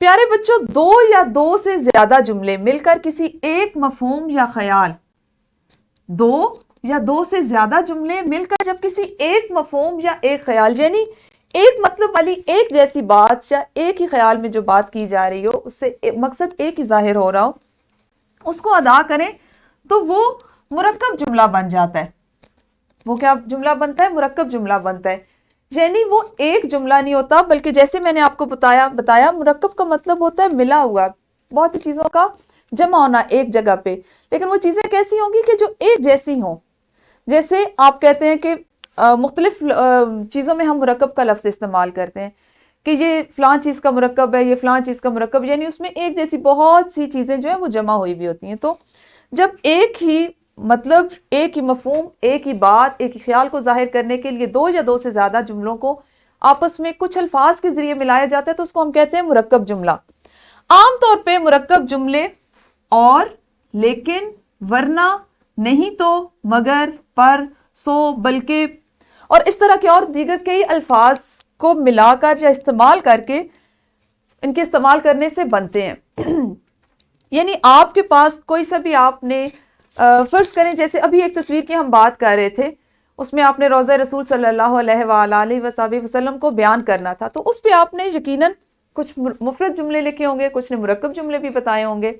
پیارے بچوں، دو یا دو سے زیادہ جملے مل کر کسی ایک مفہوم یا خیال، دو یا دو سے زیادہ جملے مل کر جب کسی ایک مفہوم یا ایک خیال، یعنی ایک مطلب والی ایک جیسی بات یا ایک ہی خیال میں جو بات کی جا رہی ہو، اس سے مقصد ایک ہی ظاہر ہو رہا ہو، اس کو ادا کریں تو وہ مرکب جملہ بن جاتا ہے۔ وہ کیا جملہ بنتا ہے؟ مرکب جملہ بنتا ہے۔ یعنی وہ ایک جملہ نہیں ہوتا، بلکہ جیسے میں نے آپ کو بتایا مرکب کا مطلب ہوتا ہے ملا ہوا، بہت سی چیزوں کا جمع ہونا ایک جگہ پہ، لیکن وہ چیزیں کیسی ہوں گی کہ جو ایک جیسی ہوں۔ جیسے آپ کہتے ہیں کہ مختلف چیزوں میں ہم مرکب کا لفظ استعمال کرتے ہیں کہ یہ فلاں چیز کا مرکب ہے، یہ فلاں چیز کا مرکب، یعنی اس میں ایک جیسی بہت سی چیزیں جو ہیں وہ جمع ہوئی بھی ہوتی ہیں۔ تو جب ایک ہی مطلب، ایک ہی مفہوم، ایک ہی بات، ایک ہی خیال کو ظاہر کرنے کے لیے دو یا دو سے زیادہ جملوں کو آپس میں کچھ الفاظ کے ذریعے ملایا جاتا ہے تو اس کو ہم کہتے ہیں مرکب جملہ۔ عام طور پہ مرکب جملے اور، لیکن، ورنہ، نہیں تو، مگر، پر، سو، بلکہ اور اس طرح کے اور دیگر کئی الفاظ کو ملا کر یا استعمال کر کے، ان کے استعمال کرنے سے بنتے ہیں۔ یعنی آپ کے پاس کوئی سا بھی، آپ نے فرض کریں جیسے ابھی ایک تصویر کی ہم بات کر رہے تھے، اس میں آپ نے روضہ رسول صلی اللہ علیہ وآلہ وسلم کو بیان کرنا تھا، تو اس پہ آپ نے یقیناً کچھ مفرد جملے لکھے ہوں گے، کچھ نے مرکب جملے بھی بتائے ہوں گے۔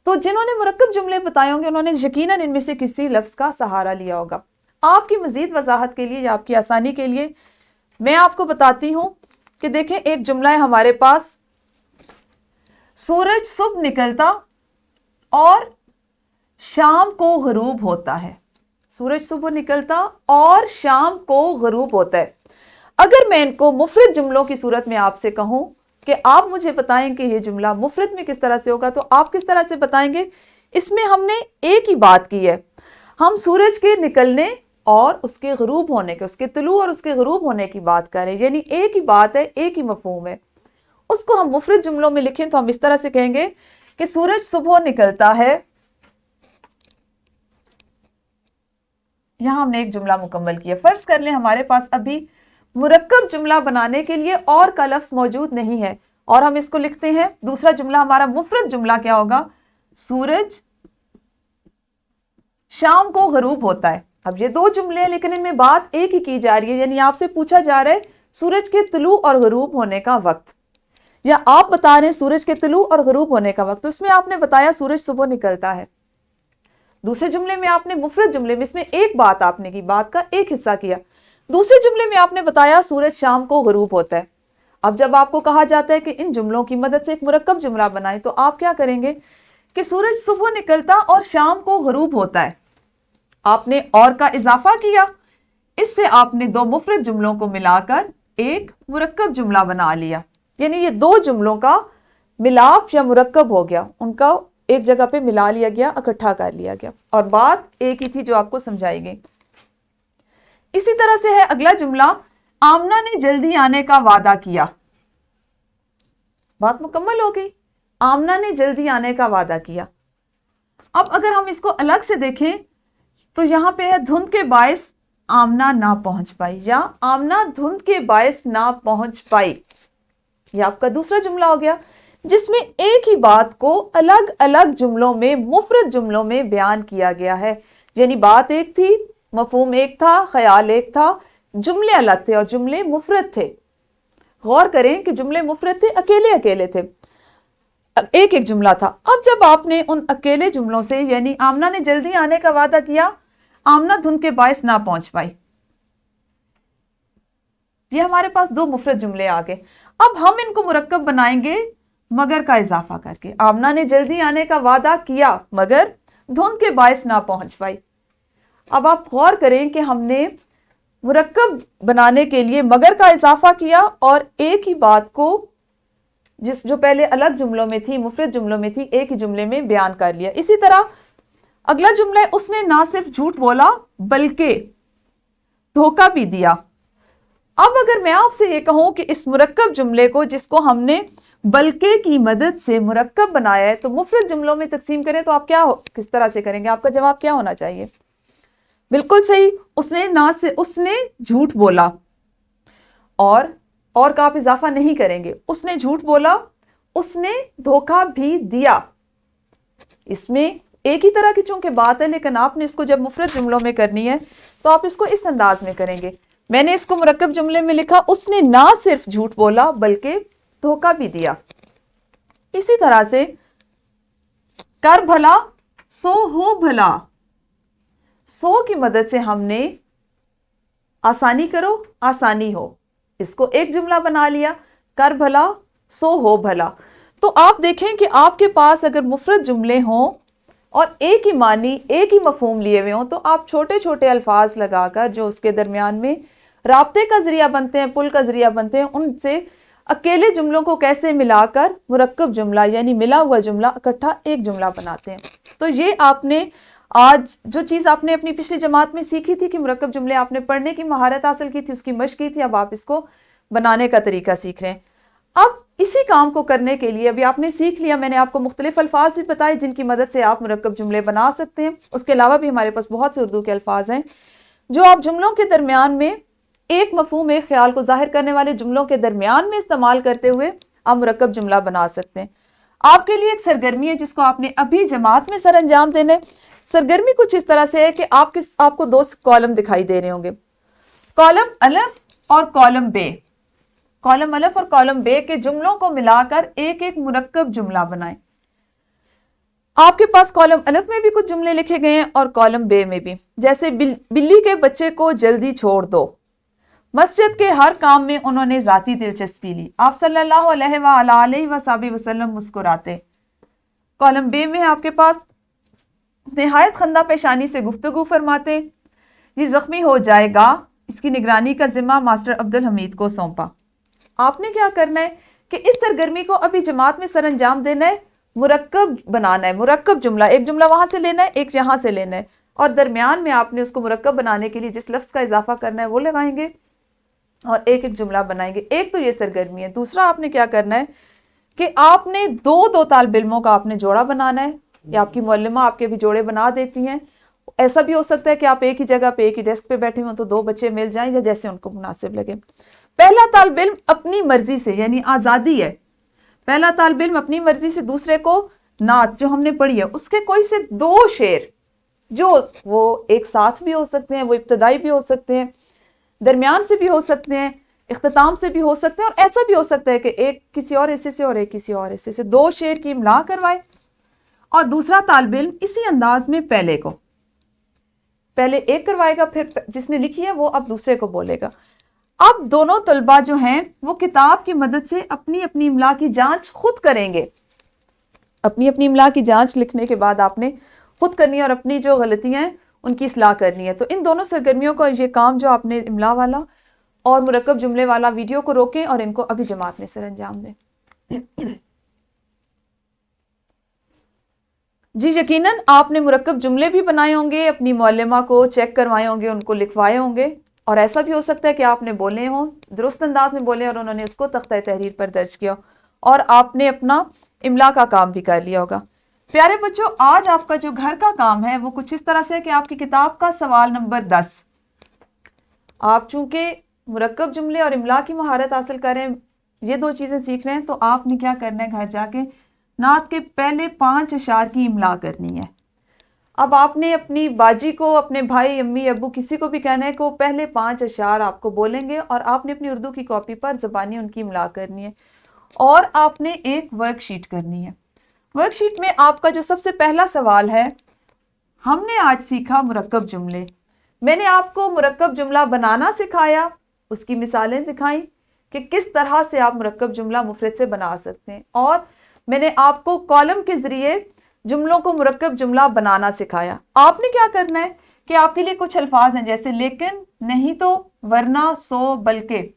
تو جنہوں نے مرکب جملے بتائے ہوں گے انہوں نے یقیناً ان میں سے کسی لفظ کا سہارا لیا ہوگا۔ آپ کی مزید وضاحت کے لیے یا آپ کی آسانی کے لیے میں آپ کو بتاتی ہوں کہ دیکھیں ایک جملہ ہے ہمارے پاس، سورج صبح نکلتا اور شام کو غروب ہوتا ہے۔ سورج صبح نکلتا اور شام کو غروب ہوتا ہے۔ اگر میں ان کو مفرد جملوں کی صورت میں آپ سے کہوں کہ آپ مجھے بتائیں کہ یہ جملہ مفرد میں کس طرح سے ہوگا، تو آپ کس طرح سے بتائیں گے؟ اس میں ہم نے ایک ہی بات کی ہے، ہم سورج کے نکلنے اور اس کے غروب ہونے کے، اس کے طلوع اور اس کے غروب ہونے کی بات کر رہے ہیں، یعنی ایک ہی بات ہے، ایک ہی مفہوم ہے۔ اس کو ہم مفرد جملوں میں لکھیں تو ہم اس طرح سے کہیں گے کہ سورج صبح نکلتا ہے، یہاں ہم نے ایک جملہ مکمل کیا۔ فرض کر لیں ہمارے پاس ابھی مرکب جملہ بنانے کے لیے اور کا لفظ موجود نہیں ہے، اور ہم اس کو لکھتے ہیں، دوسرا جملہ ہمارا مفرد جملہ کیا ہوگا؟ سورج شام کو غروب ہوتا ہے۔ اب یہ دو جملے ہیں لیکن ان میں بات ایک ہی کی جا رہی ہے، یعنی آپ سے پوچھا جا رہا ہے سورج کے طلوع اور غروب ہونے کا وقت، یا آپ بتا رہے ہیں سورج کے طلوع اور غروب ہونے کا وقت۔ تو اس میں آپ نے بتایا سورج صبح نکلتا ہے، دوسرے جملے میں آپ نے مفرد جملے میں اس میں ایک بات آپ نے کی، بات کا ایک حصہ کیا، دوسرے جملے میں آپ نے بتایا سورج شام کو غروب ہوتا ہے۔ اب جب آپ کو کہا جاتا ہے کہ ان جملوں کی مدد سے ایک مرکب جملہ بنائیں تو آپ کیا کریں گے کہ سورج صبح نکلتا اور شام کو غروب ہوتا ہے، آپ نے اور کا اضافہ کیا، اس سے آپ نے دو مفرد جملوں کو ملا کر ایک مرکب جملہ بنا لیا، یعنی یہ دو جملوں کا ملاپ یا مرکب ہو گیا، ان کا ایک جگہ پہ ملا لیا گیا، اکٹھا کر لیا گیا، اور بات ایک ہی تھی جو آپ کو سمجھائی گئی۔ اسی طرح سے ہے اگلا جملہ، آمنہ نے جلدی آنے کا وعدہ کیا۔ بات مکمل ہو گئی، آمنہ نے جلدی آنے کا وعدہ کیا۔ اب اگر ہم اس کو الگ سے دیکھیں تو یہاں پہ ہے دھند کے باعث آمنہ نہ پہنچ پائی، یا آمنہ دھند کے باعث نہ پہنچ پائی، یہ آپ کا دوسرا جملہ ہو گیا جس میں ایک ہی بات کو الگ الگ جملوں میں، مفرد جملوں میں بیان کیا گیا ہے، یعنی بات ایک تھی، مفہوم ایک تھا، خیال ایک تھا، جملے الگ تھے اور جملے مفرد تھے۔ غور کریں کہ جملے مفرد تھے، اکیلے اکیلے تھے، ایک ایک جملہ تھا۔ اب جب آپ نے ان اکیلے جملوں سے، یعنی آمنہ نے جلدی آنے کا وعدہ کیا، آمنہ دھند کے باعث نہ پہنچ پائی، یہ ہمارے پاس دو مفرد جملے آ گئے۔ اب ہم ان کو مرکب بنائیں گے مگر کا اضافہ کر کے، آمنہ نے جلدی آنے کا وعدہ کیا مگر دھند کے باعث نہ پہنچ پائی۔ اب آپ غور کریں کہ ہم نے مرکب بنانے کے لیے مگر کا اضافہ کیا اور ایک ہی بات کو جو پہلے الگ جملوں میں تھی، مفرد جملوں میں تھی، ایک ہی جملے میں بیان کر لیا۔ اسی طرح اگلا جملہ ہے، اس نے نہ صرف جھوٹ بولا بلکہ دھوکہ بھی دیا۔ اب اگر میں آپ سے یہ کہوں کہ اس مرکب جملے کو، جس کو ہم نے بلکہ کی مدد سے مرکب بنایا ہے، تو مفرد جملوں میں تقسیم کریں تو آپ کس طرح سے کریں گے؟ آپ کا جواب کیا ہونا چاہیے؟ بالکل صحیح، اس نے جھوٹ بولا، اور کا آپ اضافہ نہیں کریں گے، اس نے جھوٹ بولا، اس نے دھوکہ بھی دیا. اس میں ایک ہی طرح کی چونکہ بات ہے، لیکن آپ نے اس کو جب مفرد جملوں میں کرنی ہے تو آپ اس کو اس انداز میں کریں گے. میں نے اس کو مرکب جملے میں لکھا، اس نے نہ صرف جھوٹ بولا بلکہ دھوکہ بھی دیا. اسی طرح سے کر بھلا سو ہو بھلا، سو کی مدد سے ہم نے آسانی کرو آسانی ہو، اس کو ایک جملہ بنا لیا، کر بھلا سو ہو بھلا. تو آپ دیکھیں کہ آپ کے پاس اگر مفرد جملے ہوں اور ایک ہی معنی ایک ہی مفہوم لیے ہوئے ہوں تو آپ چھوٹے چھوٹے الفاظ لگا کر جو اس کے درمیان میں رابطے کا ذریعہ بنتے ہیں، پل کا ذریعہ بنتے ہیں، ان سے اکیلے جملوں کو کیسے ملا کر مرکب جملہ یعنی ملا ہوا جملہ اکٹھا ایک جملہ بناتے ہیں. تو یہ آپ نے آج جو چیز آپ نے اپنی پچھلی جماعت میں سیکھی تھی کہ مرکب جملے آپ نے پڑھنے کی مہارت حاصل کی تھی، اس کی مشق کی تھی، اب آپ اس کو بنانے کا طریقہ سیکھ رہے ہیں. اب اسی کام کو کرنے کے لیے ابھی آپ نے سیکھ لیا، میں نے آپ کو مختلف الفاظ بھی بتائے جن کی مدد سے آپ مرکب جملے بنا سکتے ہیں. اس کے علاوہ بھی ہمارے پاس بہت سے اردو کے الفاظ ہیں جو آپ جملوں کے درمیان میں ایک مفہوم ایک خیال کو ظاہر کرنے والے جملوں کے درمیان میں استعمال کرتے ہوئے آپ مرکب جملہ بنا سکتے ہیں. آپ کے لیے ایک سرگرمی ہے جس کو آپ نے ابھی جماعت میں سر انجام دینا ہے. سرگرمی کچھ اس طرح سے ہے کہ آپ کو دو کالم دکھائی دے رہے ہوں گے، کالم الف اور کالم بے. کالم الف اور کالم بے کے جملوں کو ملا کر ایک ایک مرکب جملہ بنائیں. آپ کے پاس کالم الف میں بھی کچھ جملے لکھے گئے ہیں اور کالم بے میں بھی، جیسے بلی کے بچے کو جلدی چھوڑ دو، مسجد کے ہر کام میں انہوں نے ذاتی دلچسپی لی، آپ صلی اللہ علیہ وآلہ وسلم مسکراتے. کالم بے میں آپ کے پاس نہایت خندہ پیشانی سے گفتگو فرماتے، یہ زخمی ہو جائے گا، اس کی نگرانی کا ذمہ ماسٹر عبدالحمید کو سونپا. آپ نے کیا کرنا ہے کہ اس سرگرمی کو ابھی جماعت میں سر انجام دینا ہے، مرکب بنانا ہے، مرکب جملہ، ایک جملہ وہاں سے لینا ہے ایک یہاں سے لینا ہے، اور درمیان میں آپ نے اس کو مرکب بنانے کے لیے جس لفظ کا اضافہ کرنا ہے وہ لگائیں گے اور ایک ایک جملہ بنائیں گے. ایک تو یہ سرگرمی ہے. دوسرا آپ نے کیا کرنا ہے کہ آپ نے دو طالب علموں کا آپ نے جوڑا بنانا ہے، یا آپ کی معلمہ آپ کے بھی جوڑے بنا دیتی ہیں. ایسا بھی ہو سکتا ہے کہ آپ ایک ہی جگہ پہ ایک ہی ڈیسک پہ بیٹھے ہوں تو دو بچے مل جائیں یا جیسے ان کو مناسب لگے. پہلا طالب علم اپنی مرضی سے یعنی آزادی ہے، پہلا طالب علم اپنی مرضی سے دوسرے کو نعت جو ہم نے پڑھی ہے اس کے کوئی سے دو شعر جو وہ ایک ساتھ بھی ہو سکتے ہیں، وہ ابتدائی بھی ہو سکتے ہیں، درمیان سے بھی ہو سکتے ہیں، اختتام سے بھی ہو سکتے ہیں، اور ایسا بھی ہو سکتا ہے کہ ایک کسی اور حصے سے اور ایک کسی اور حصے سے دو شعر کی املا کروائے. اور دوسرا طالب علم اسی انداز میں پہلے ایک کروائے گا، پھر جس نے لکھی ہے وہ اب دوسرے کو بولے گا. اب دونوں طلبہ جو ہیں وہ کتاب کی مدد سے اپنی اپنی املا کی جانچ خود کریں گے. اپنی اپنی املا کی جانچ لکھنے کے بعد آپ نے خود کرنی ہے اور اپنی جو غلطیاں ہیں ان کی اصلاح کرنی ہے. تو ان دونوں سرگرمیوں کا یہ کام جو آپ نے املا والا اور مرکب جملے والا ویڈیو کو روکیں اور ان کو ابھی جماعت میں سر انجام دیں. جی یقیناً آپ نے مرکب جملے بھی بنائے ہوں گے، اپنی معلمہ کو چیک کروائے ہوں گے، ان کو لکھوائے ہوں گے، اور ایسا بھی ہو سکتا ہے کہ آپ نے بولے ہوں، درست انداز میں بولے اور انہوں نے اس کو تختہ تحریر پر درج کیا اور آپ نے اپنا املا کا کام بھی کر لیا ہوگا. پیارے بچوں، آج آپ کا جو گھر کا کام ہے وہ کچھ اس طرح سے ہے کہ آپ کی کتاب کا سوال نمبر 10. آپ چونکہ مرکب جملے اور املا کی مہارت حاصل کریں، یہ دو چیزیں سیکھ رہے ہیں، تو آپ نے کیا کرنا ہے گھر جا کے نعت کے پہلے 5 اشعار کی املا کرنی ہے. اب آپ نے اپنی باجی کو، اپنے بھائی، امی، ابو، کسی کو بھی کہنا ہے کہ وہ پہلے 5 اشعار آپ کو بولیں گے اور آپ نے اپنی اردو کی کاپی پر زبانی ان کی املا کرنی ہے. اور آپ نے ایک ورک شیٹ کرنی ہے. ورک شیٹ میں آپ کا جو سب سے پہلا سوال ہے، ہم نے آج سیکھا مرکب جملے. میں نے آپ کو مرکب جملہ بنانا سکھایا، اس کی مثالیں دکھائیں کہ کس طرح سے آپ مرکب جملہ مفرد سے بنا سکتے ہیں، اور میں نے آپ کو کالم کے ذریعے جملوں کو مرکب جملہ بنانا سکھایا. آپ نے کیا کرنا ہے کہ آپ کے لیے کچھ الفاظ ہیں جیسے لیکن، نہیں تو، ورنہ، سو، بلکہ.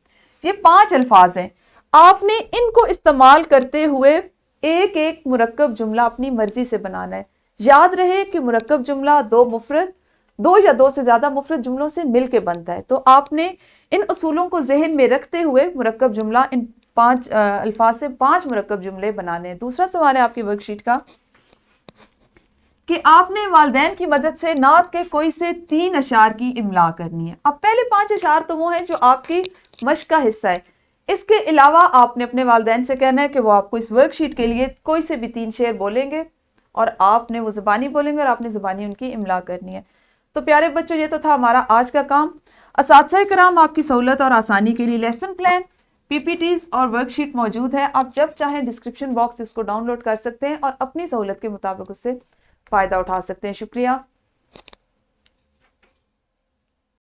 یہ 5 الفاظ ہیں. آپ نے ان کو استعمال کرتے ہوئے ایک ایک مرکب جملہ اپنی مرضی سے بنانا ہے. یاد رہے کہ مرکب جملہ دو یا دو سے زیادہ مفرد جملوں سے مل کے بنتا ہے. تو آپ نے ان اصولوں کو ذہن میں رکھتے ہوئے مرکب جملہ ان 5 الفاظ سے 5 مرکب جملے بنانے ہیں. دوسرا سوال ہے آپ کی ورک شیٹ کا کہ آپ نے والدین کی مدد سے نعت کے کوئی سے 3 اشعار کی املا کرنی ہے. اب پہلے 5 اشعار تو وہ ہیں جو آپ کی مشق کا حصہ ہے. اس کے علاوہ آپ نے اپنے والدین سے کہنا ہے کہ وہ آپ کو اس ورک شیٹ کے لیے کوئی سے بھی 3 شعر بولیں گے اور آپ نے وہ زبانی بولیں گے اور آپ نے زبانی ان کی املا کرنی ہے۔ تو پیارے بچوں یہ تو تھا ہمارا آج کا کام۔ اساتذہ کرام آپ کی سہولت اور آسانی کے لیے لیسن پلان، پی پی ٹیز اور ورک شیٹ موجود ہے، آپ جب چاہیں ڈسکرپشن باکس اس کو ڈاؤن لوڈ کر سکتے ہیں اور اپنی سہولت کے مطابق اس سے فائدہ اٹھا سکتے ہیں۔ شکریہ۔